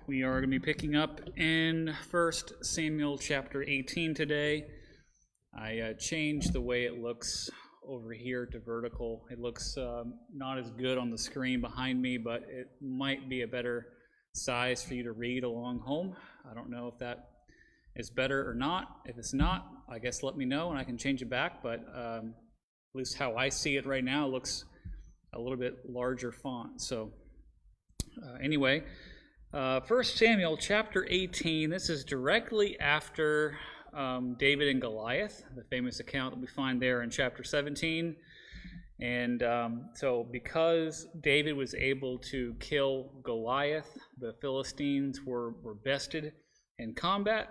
We are going to be picking up in 1 Samuel chapter 18 today. I changed the way it looks over here to vertical. It looks not as good on the screen behind me, but it might be a better size for you to read along home. I don't know if that is better or not. If it's not, I guess let me know and I can change it back, but at least how I see it right now, it looks a little bit larger font. So anyway, 1 Samuel chapter 18, this is directly after David and Goliath, the famous account that we find there in chapter 17. And so because David was able to kill Goliath, the Philistines were bested in combat.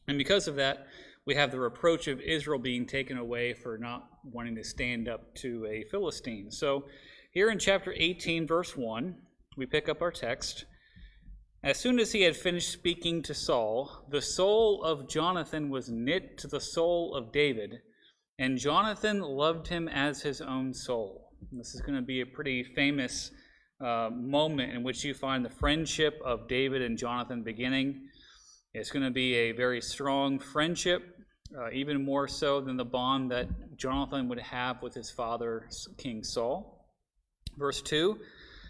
And because of that, we have the reproach of Israel being taken away for not wanting to stand up to a Philistine. So here in chapter 18, verse 1, we pick up our text. As soon as he had finished speaking to Saul, the soul of Jonathan was knit to the soul of David, and Jonathan loved him as his own soul. And this is going to be a pretty famous moment in which you find the friendship of David and Jonathan beginning. It's going to be a very strong friendship, even more so than the bond that Jonathan would have with his father, King Saul. Verse 2,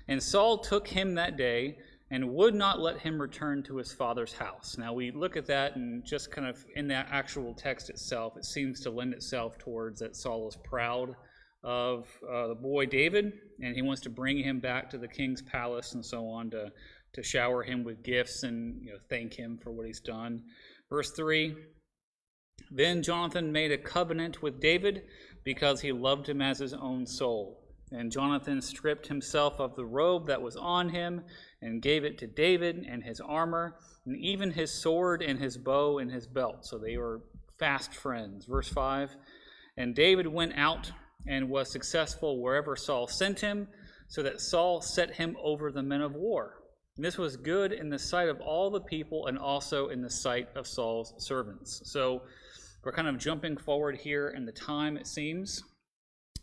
and Saul took him that day and would not let him return to his father's house. Now we look at that and just kind of in that actual text itself, it seems to lend itself towards that Saul is proud of the boy David, and he wants to bring him back to the king's palace and so on to shower him with gifts and thank him for what he's done. Verse 3, then Jonathan made a covenant with David because he loved him as his own soul. And Jonathan stripped himself of the robe that was on him and gave it to David and his armor and even his sword and his bow and his belt. So they were fast friends. Verse 5, and David went out and was successful wherever Saul sent him, so that Saul set him over the men of war. And this was good in the sight of all the people and also in the sight of Saul's servants. So we're kind of jumping forward here in the time, it seems.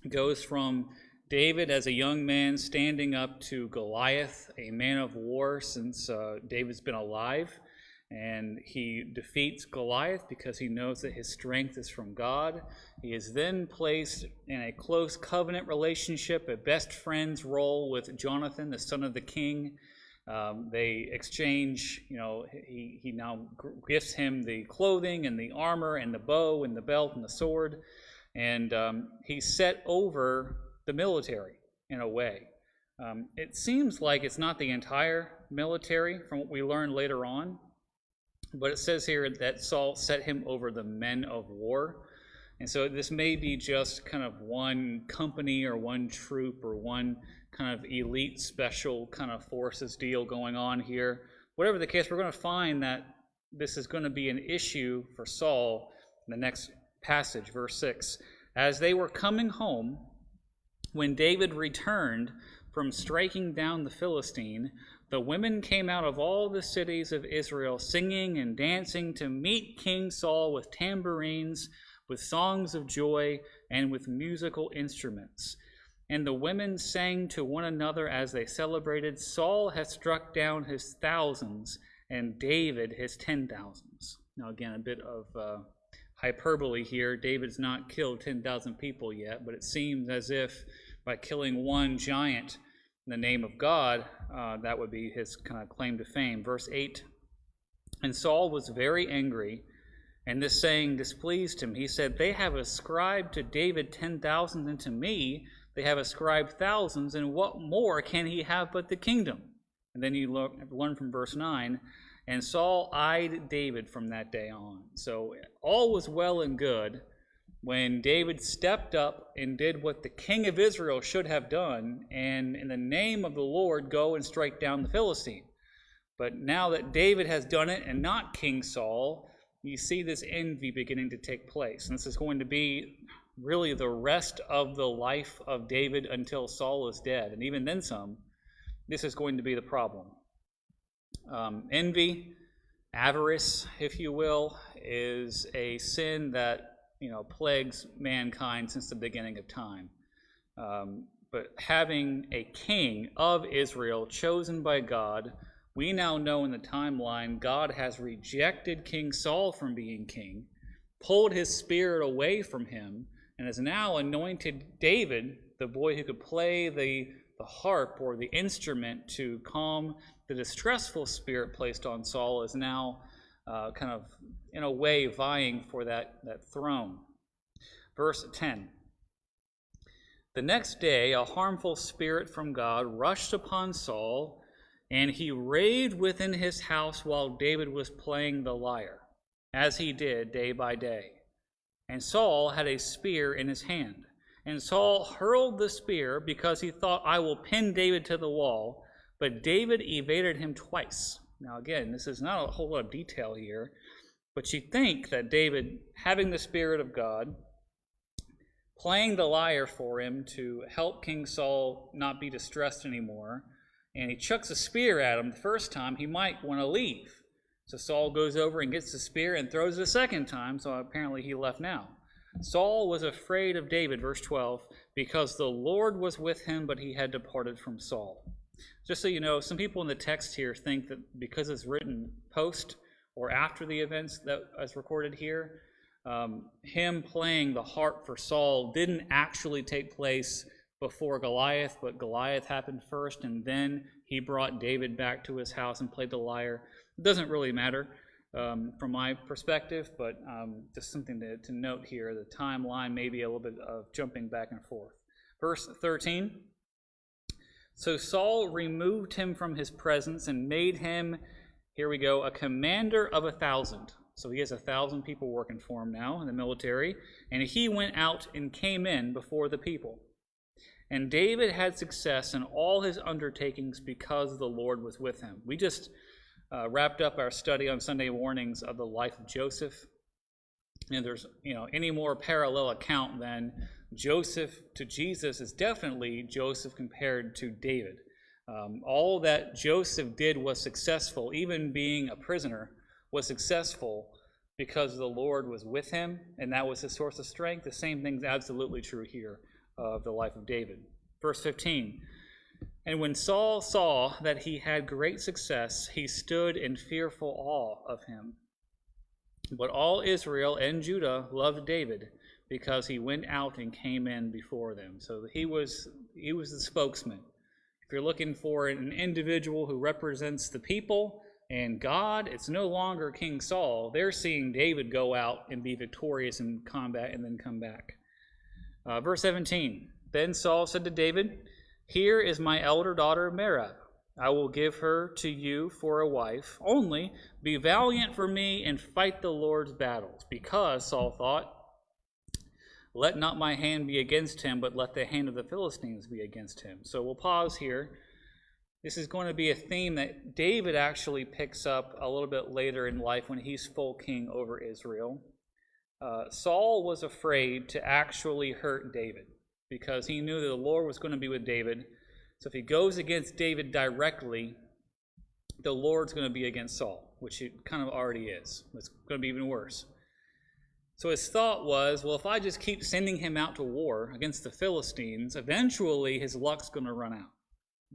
It goes from David as a young man standing up to Goliath, a man of war since David's been alive. And he defeats Goliath because he knows that his strength is from God. He is then placed in a close covenant relationship, a best friend's role with Jonathan, the son of the king. They exchange, he now gifts him the clothing and the armor and the bow and the belt and the sword. And he's set over the military in a way. It seems like it's not the entire military from what we learn later on, but it says here that Saul set him over the men of war. And so this may be just kind of one company or one troop or one kind of elite special kind of forces deal going on here. Whatever the case, we're going to find that this is going to be an issue for Saul in the next passage, verse 6. As they were coming home, when David returned from striking down the Philistine, the women came out of all the cities of Israel singing and dancing to meet King Saul with tambourines, with songs of joy, and with musical instruments. And the women sang to one another as they celebrated, Saul has struck down his thousands, and David his 10,000s. Now again, a bit of hyperbole here. David's not killed 10,000 people yet, but it seems as if by killing one giant in the name of God, that would be his kind of claim to fame. Verse 8, and Saul was very angry, and this saying displeased him. He said, they have ascribed to David 10,000, and to me they have ascribed thousands, and what more can he have but the kingdom? And then you learn from verse 9, and Saul eyed David from that day on. So all was well and good when David stepped up and did what the king of Israel should have done, and in the name of the Lord go and strike down the Philistine. But now that David has done it and not King Saul, you see this envy beginning to take place. And this is going to be really the rest of the life of David until Saul is dead. And even then some, this is going to be the problem. Envy, avarice, if you will, is a sin that plagues mankind since the beginning of time. But having a king of Israel chosen by God We now know in the timeline God has rejected King Saul from being king, pulled his spirit away from him, and has now anointed David, the boy who could play the harp or the instrument to calm the distressful spirit placed on Saul, is now kind of, in a way, vying for that throne. Verse 10. The next day, a harmful spirit from God rushed upon Saul, and he raved within his house while David was playing the lyre, as he did day by day. And Saul had a spear in his hand. And Saul hurled the spear because he thought, I will pin David to the wall. But David evaded him twice. Now again, this is not a whole lot of detail here, but you think that David, having the Spirit of God, playing the lyre for him to help King Saul not be distressed anymore, and he chucks a spear at him the first time, he might want to leave. So Saul goes over and gets the spear and throws it a second time, so apparently he left now. Saul was afraid of David, verse 12, because the Lord was with him, but he had departed from Saul. Just so you know, some people in the text here think that because it's written post or after the events that is recorded here, him playing the harp for Saul didn't actually take place before Goliath, but Goliath happened first, and then he brought David back to his house and played the lyre. It doesn't really matter from my perspective, but just something to note here. The timeline may be a little bit of jumping back and forth. Verse 13. So Saul removed him from his presence and made him, here we go, a commander of 1,000. So he has 1,000 people working for him now in the military. And he went out and came in before the people. And David had success in all his undertakings because the Lord was with him. We just wrapped up our study on Sunday mornings of the life of Joseph. And there's, any more parallel account than Joseph to Jesus is definitely Joseph compared to David. All that Joseph did was successful, even being a prisoner was successful because the Lord was with him, and that was his source of strength. The same thing's absolutely true here of the life of David. Verse 15. And when Saul saw that he had great success, he stood in fearful awe of him. But all Israel and Judah loved David because he went out and came in before them. So he was the spokesman. If you're looking for an individual who represents the people and God, it's no longer King Saul. They're seeing David go out and be victorious in combat and then come back. Verse 17. Then Saul said to David, Here is my elder daughter Merab. I will give her to you for a wife. Only be valiant for me and fight the Lord's battles. Because, Saul thought, let not my hand be against him, but let the hand of the Philistines be against him. So we'll pause here. This is going to be a theme that David actually picks up a little bit later in life when he's full king over Israel. Saul was afraid to actually hurt David because he knew that the Lord was going to be with David. So if he goes against David directly, the Lord's going to be against Saul, which it kind of already is. It's going to be even worse. So his thought was, well, if I just keep sending him out to war against the Philistines, eventually his luck's going to run out,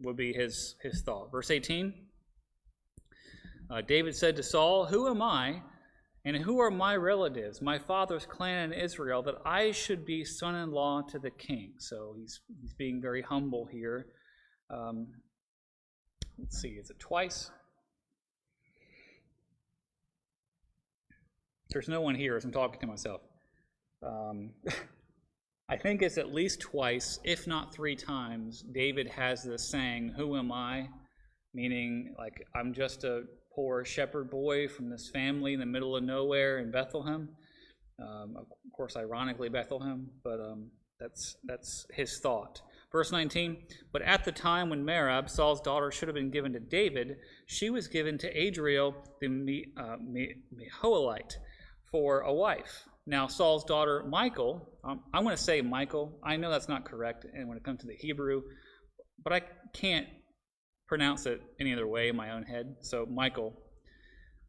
would be his thought. Verse 18, David said to Saul, Who am I, and who are my relatives, my father's clan in Israel, that I should be son-in-law to the king? So he's being very humble here. Let's see, is it twice? There's no one here as I'm talking to myself. I think it's at least twice, if not 3 times, David has this saying, Who am I? Meaning, like, I'm just a poor shepherd boy from this family in the middle of nowhere in Bethlehem. Of course, ironically, Bethlehem, but that's his thought. Verse 19, But at the time when Merab, Saul's daughter, should have been given to David, she was given to Adriel the Meholite for a wife. Now Saul's daughter, Michal, I'm going to say Michal. I know that's not correct and when it comes to the Hebrew, but I can't pronounce it any other way in my own head. So Michal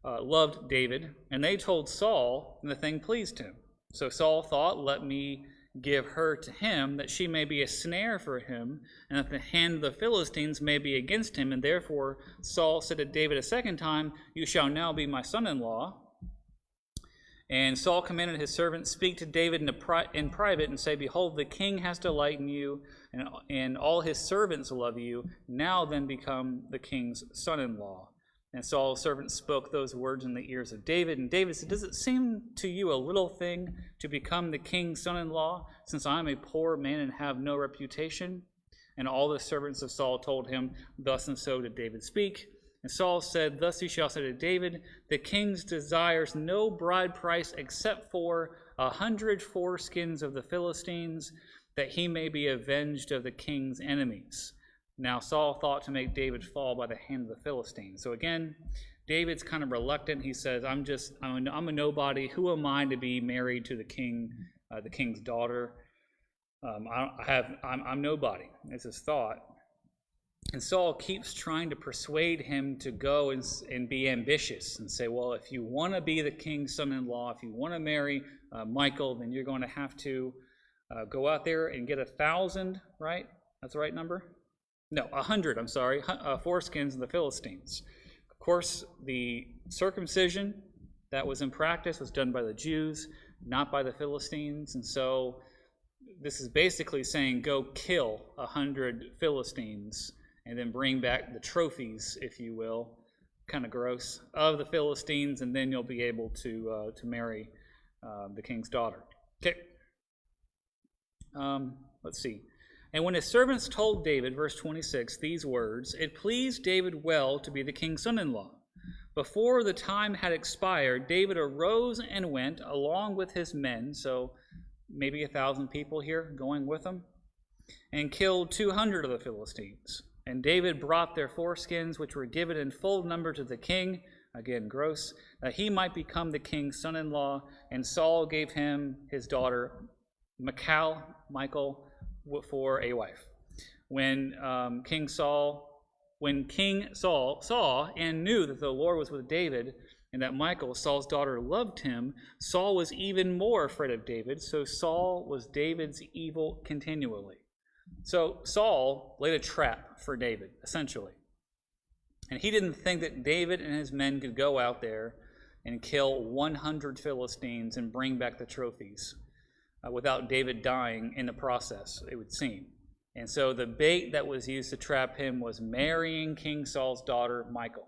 loved David, and they told Saul, and the thing pleased him. So Saul thought, let me give her to him, that she may be a snare for him, and that the hand of the Philistines may be against him. And therefore Saul said to David a second time, You shall now be my son-in-law. And Saul commanded his servants, Speak to David in private, and say, Behold, the king has delight in you, and all his servants love you. Now then become the king's son-in-law. And Saul's servants spoke those words in the ears of David. And David said, Does it seem to you a little thing to become the king's son-in-law, since I am a poor man and have no reputation? And all the servants of Saul told him, Thus and so did David speak. And Saul said, Thus you shall say to David, The king desires no bride price except for 100 foreskins of the Philistines, that he may be avenged of the king's enemies. Now Saul thought to make David fall by the hand of the Philistines. So again, David's kind of reluctant. He says, I'm a nobody. Who am I to be married to the king's daughter? I'm nobody. It's his thought. And Saul keeps trying to persuade him to go and be ambitious and say, well, if you want to be the king's son-in-law, if you want to marry Michal, then you're going to have to go out there and get 1,000, right? That's the right number? No, 100, I'm sorry, foreskins of the Philistines. Of course, the circumcision that was in practice was done by the Jews, not by the Philistines. And so this is basically saying, go kill 100 Philistines and then bring back the trophies, if you will, kind of gross, of the Philistines, and then you'll be able to marry the king's daughter. Okay. Let's see. And when his servants told David, verse 26, these words, it pleased David well to be the king's son-in-law. Before the time had expired, David arose and went along with his men, so maybe 1,000 people here going with him, and killed 200 of the Philistines. And David brought their foreskins, which were given in full number to the king, again gross, that he might become the king's son-in-law. And Saul gave him his daughter Michal, for a wife. When King Saul saw and knew that the Lord was with David, and that Michal, Saul's daughter, loved him, Saul was even more afraid of David. So Saul was David's evil continually. So Saul laid a trap for David, essentially. And he didn't think that David and his men could go out there and kill 100 Philistines and bring back the trophies without David dying in the process, it would seem. And so the bait that was used to trap him was marrying King Saul's daughter, Michal.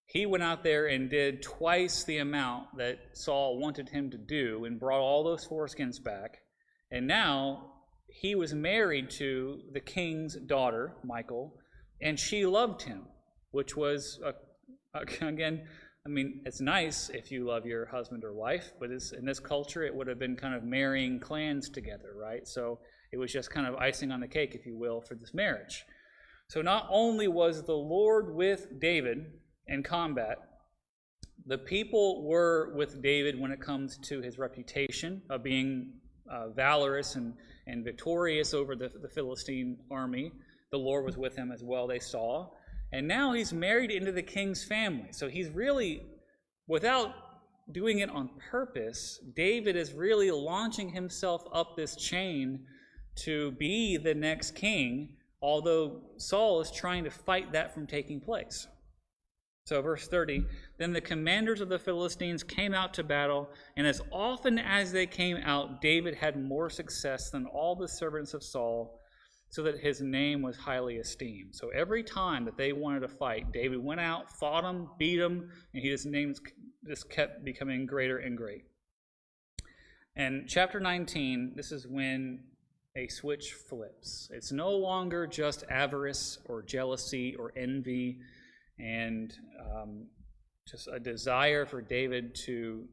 He went out there and did twice the amount that Saul wanted him to do and brought all those foreskins back. And now he was married to the king's daughter, Michal, and she loved him, which was, again, I mean, it's nice if you love your husband or wife, but in this culture, it would have been kind of marrying clans together, right? So it was just kind of icing on the cake, if you will, for this marriage. So not only was the Lord with David in combat, the people were with David when it comes to his reputation of being valorous and victorious over the Philistine army. The Lord was with him as well, they saw. And now he's married into the king's family. So he's really, without doing it on purpose, David is really launching himself up this chain to be the next king, although Saul is trying to fight that from taking place. So verse 30, then the commanders of the Philistines came out to battle, and as often as they came out, David had more success than all the servants of Saul, so that his name was highly esteemed. So every time that they wanted to fight, David went out, fought them, beat them, and his name just kept becoming greater and great. And chapter 19, this is when a switch flips. It's no longer just avarice or jealousy or envy and just a desire for David to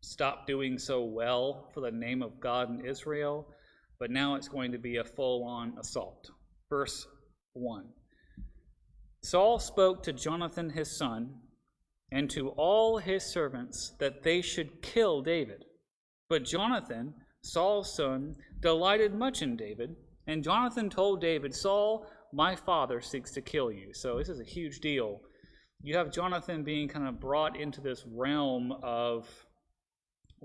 stop doing so well for the name of God in Israel, but now it's going to be a full-on assault. Verse 1. Saul spoke to Jonathan his son and to all his servants that they should kill David. But Jonathan, Saul's son, delighted much in David, and Jonathan told David, Saul, my father seeks to kill you. So this is a huge deal. You have Jonathan being kind of brought into this realm of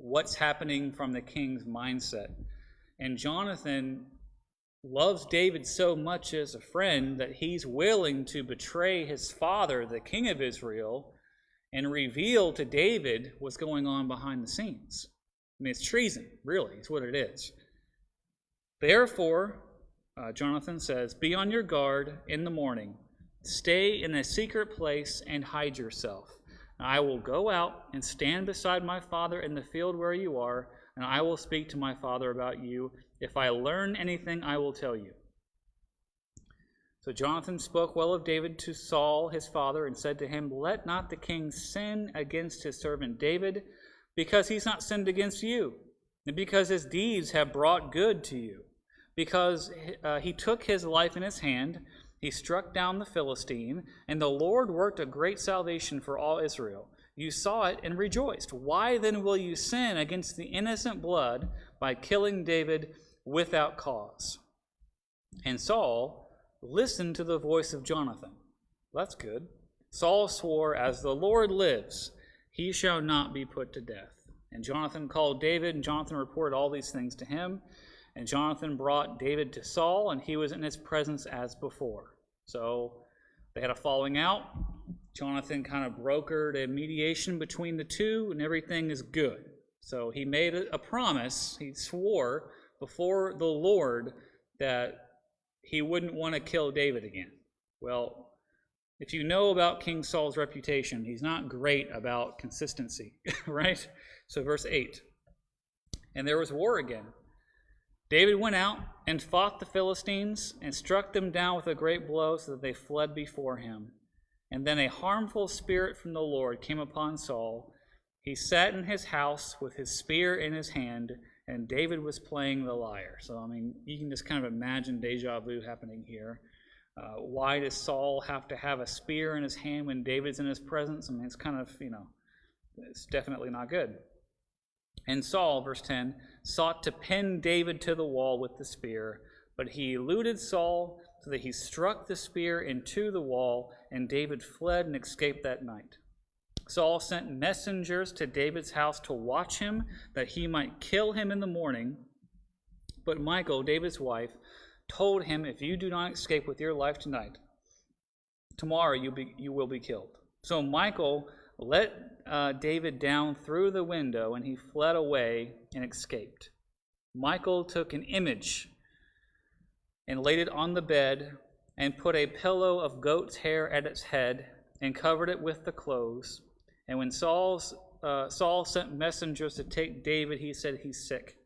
what's happening from the king's mindset. And Jonathan loves David so much as a friend that he's willing to betray his father, the king of Israel, and reveal to David what's going on behind the scenes. I mean, it's treason, really, is what it is. Therefore, Jonathan says, be on your guard in the morning. Stay in a secret place and hide yourself. I will go out and stand beside my father in the field where you are, and I will speak to my father about you. If I learn anything, I will tell you. So Jonathan spoke well of David to Saul, his father, and said to him, let not the king sin against his servant David, because he's not sinned against you, and because his deeds have brought good to you. Because he took his life in his hand, he struck down the Philistine, and the Lord worked a great salvation for all Israel. You saw it and rejoiced. Why then will you sin against the innocent blood by killing David without cause? And Saul listened to the voice of Jonathan. That's good. Saul swore, as the Lord lives, he shall not be put to death. And Jonathan called David, and Jonathan reported all these things to him. And Jonathan brought David to Saul, and he was in his presence as before. So they had a falling out. Jonathan kind of brokered a mediation between the two, and everything is good. So he made a promise. He swore before the Lord that he wouldn't want to kill David again. Well, if you know about King Saul's reputation, he's not great about consistency, right? So verse 8, and there was war again. David went out and fought the Philistines and struck them down with a great blow so that they fled before him. And then a harmful spirit from the Lord came upon Saul. He sat in his house with his spear in his hand, and David was playing the lyre. So, I mean, you can just kind of imagine deja vu happening here. Why does Saul have to have a spear in his hand when David's in his presence? I mean, it's kind of, it's definitely not good. And Saul, verse 10, sought to pin David to the wall with the spear, but he eluded Saul so that he struck the spear into the wall, and David fled and escaped that night. Saul sent messengers to David's house to watch him, that he might kill him in the morning. But Michal, David's wife, told him, if you do not escape with your life tonight, tomorrow you will be killed. So Michal let David down through the window, and he fled away and escaped. Michal took an image and laid it on the bed, and put a pillow of goat's hair at its head, and covered it with the clothes. And when Saul sent messengers to take David, he said, he's sick.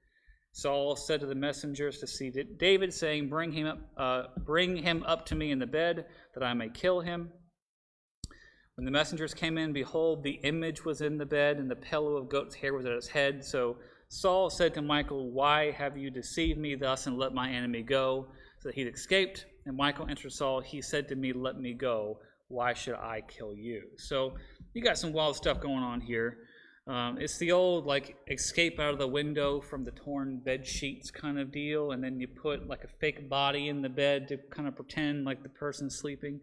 Saul said to the messengers to see David, saying, bring him up to me in the bed, that I may kill him. When the messengers came in, behold, the image was in the bed, and the pillow of goat's hair was at his head. So Saul said to Michal, why have you deceived me thus, and let my enemy go? So that he'd escaped. And Michal answered Saul, he said to me, let me go. Why should I kill you? So you got some wild stuff going on here. It's the old, escape out of the window from the torn bed sheets kind of deal, and then you put, a fake body in the bed to kind of pretend like the person's sleeping.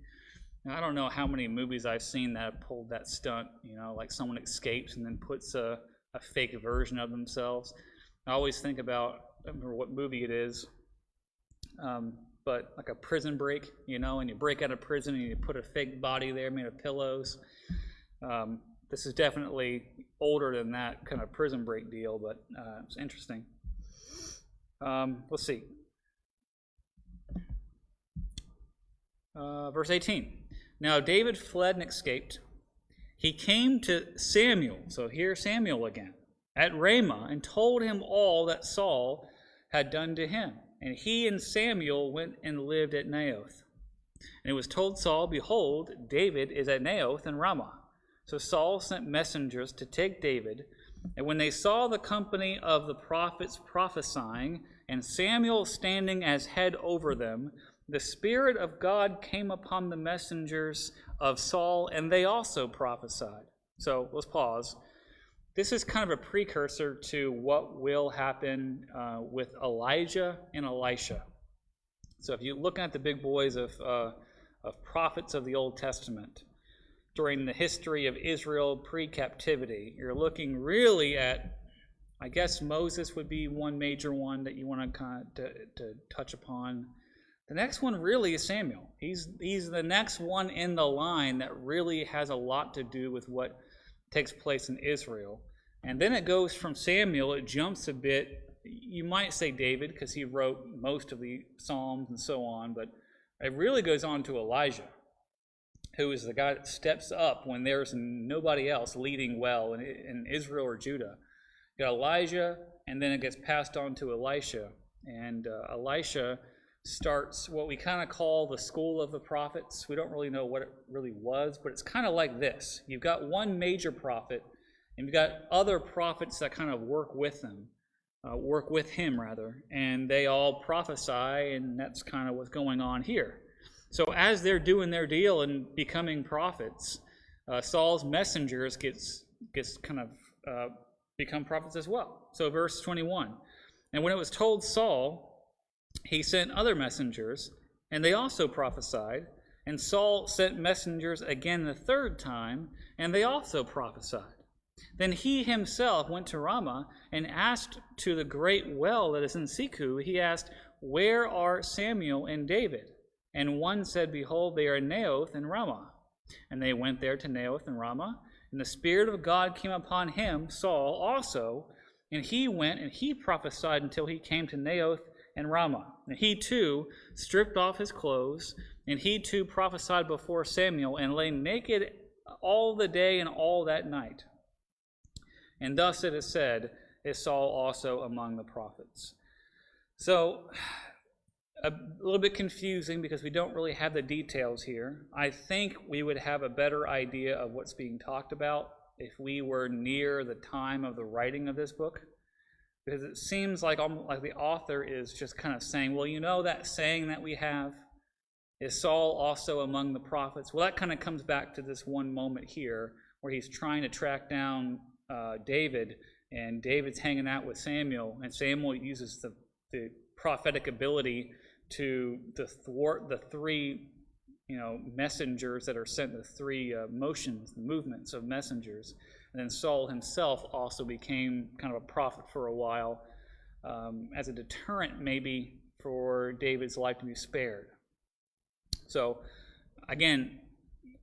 Now, I don't know how many movies I've seen that have pulled that stunt, someone escapes and then puts a fake version of themselves. I always think about, I don't remember what movie it is, but like a Prison Break, and you break out of prison and you put a fake body there made of pillows. This is definitely older than that kind of Prison Break deal, but it's interesting. Let's see. Verse 18. Now David fled and escaped. He came to Samuel, so here's Samuel again, at Ramah, and told him all that Saul had done to him. And he and Samuel went and lived at Naioth. And it was told Saul, behold, David is at Naioth in Ramah. So Saul sent messengers to take David. And when they saw the company of the prophets prophesying, and Samuel standing as head over them, the Spirit of God came upon the messengers of Saul, and they also prophesied. So let's pause. This is kind of a precursor to what will happen with Elijah and Elisha. So if you look at the big boys of prophets of the Old Testament, during the history of Israel pre-captivity, you're looking really at I guess Moses would be one major one that you want to kind of to touch upon. The next one really is Samuel. He's the next one in the line that really has a lot to do with what takes place in Israel. And then it goes from Samuel, it jumps a bit. You might say David, because he wrote most of the Psalms and so on, but it really goes on to Elijah, who is the guy that steps up when there's nobody else leading well in Israel or Judah. You got Elijah, and then it gets passed on to Elisha. And Elisha starts what we kind of call the school of the prophets. We don't really know what it really was, but it's kind of like this. You've got one major prophet, and you've got other prophets that kind of work with him, and they all prophesy, and that's kind of what's going on here. So as they're doing their deal and becoming prophets, Saul's messengers gets kind of become prophets as well. So verse 21, and when it was told Saul, he sent other messengers, and they also prophesied. And Saul sent messengers again the third time, and they also prophesied. Then he himself went to Ramah and asked to the great well that is in Seku, he asked, "Where are Samuel and David?" And one said, "Behold, they are in Naioth and Ramah." And they went there to Naioth and Ramah, and the Spirit of God came upon him, Saul, also, and he went and he prophesied until he came to Naioth and Ramah. And he too stripped off his clothes, and he too prophesied before Samuel, and lay naked all the day and all that night. And thus it is said, is Saul also among the prophets. So, a little bit confusing because we don't really have the details here. I think we would have a better idea of what's being talked about if we were near the time of the writing of this book. Because it seems like the author is just kind of saying, well, you know that saying that we have, is Saul also among the prophets? Well, that kind of comes back to this one moment here where he's trying to track down David, and David's hanging out with Samuel, and Samuel uses the prophetic ability to thwart the three messengers that are sent, the three movements of messengers. And then Saul himself also became kind of a prophet for a while as a deterrent maybe for David's life to be spared. So again,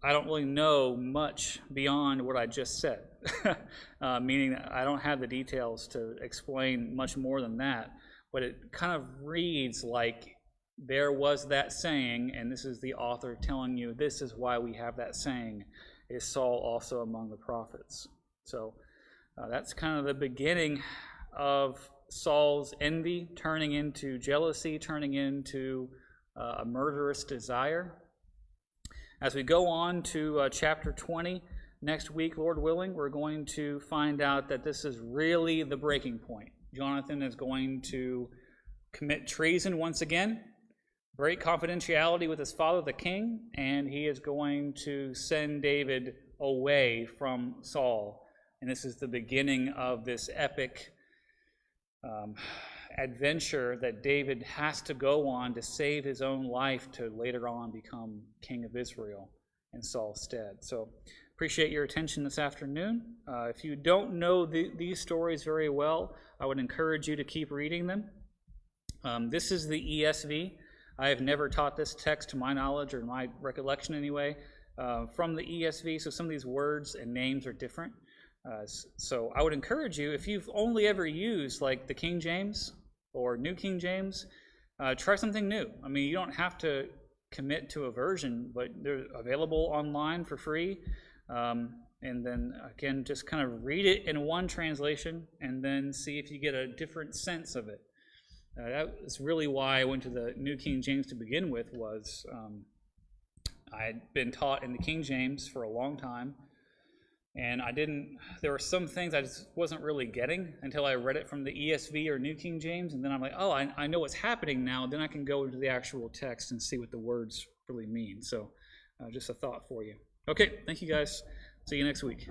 I don't really know much beyond what I just said, meaning that I don't have the details to explain much more than that, but it kind of reads like there was that saying, and this is the author telling you this is why we have that saying, is Saul also among the prophets. So that's kind of the beginning of Saul's envy turning into jealousy, turning into a murderous desire. As we go on to chapter 20 next week, Lord willing, we're going to find out that this is really the breaking point. Jonathan is going to commit treason once again, break confidentiality with his father, the king, and he is going to send David away from Saul. And this is the beginning of this epic adventure that David has to go on to save his own life to later on become king of Israel in Saul's stead. So appreciate your attention this afternoon. If you don't know these stories very well, I would encourage you to keep reading them. This is the ESV. I have never taught this text to my knowledge or my recollection anyway from the ESV, so some of these words and names are different. So I would encourage you, if you've only ever used like the King James or New King James, try something new. I mean, you don't have to commit to a version, but they're available online for free. And then again, just kind of read it in one translation and then see if you get a different sense of it. That's really why I went to the New King James to begin with. Was I had been taught in the King James for a long time, and there were some things I just wasn't really getting until I read it from the ESV or New King James, and then I'm like, oh, I know what's happening now. Then I can go into the actual text and see what the words really mean. So just a thought for you. Okay, thank you guys. See you next week.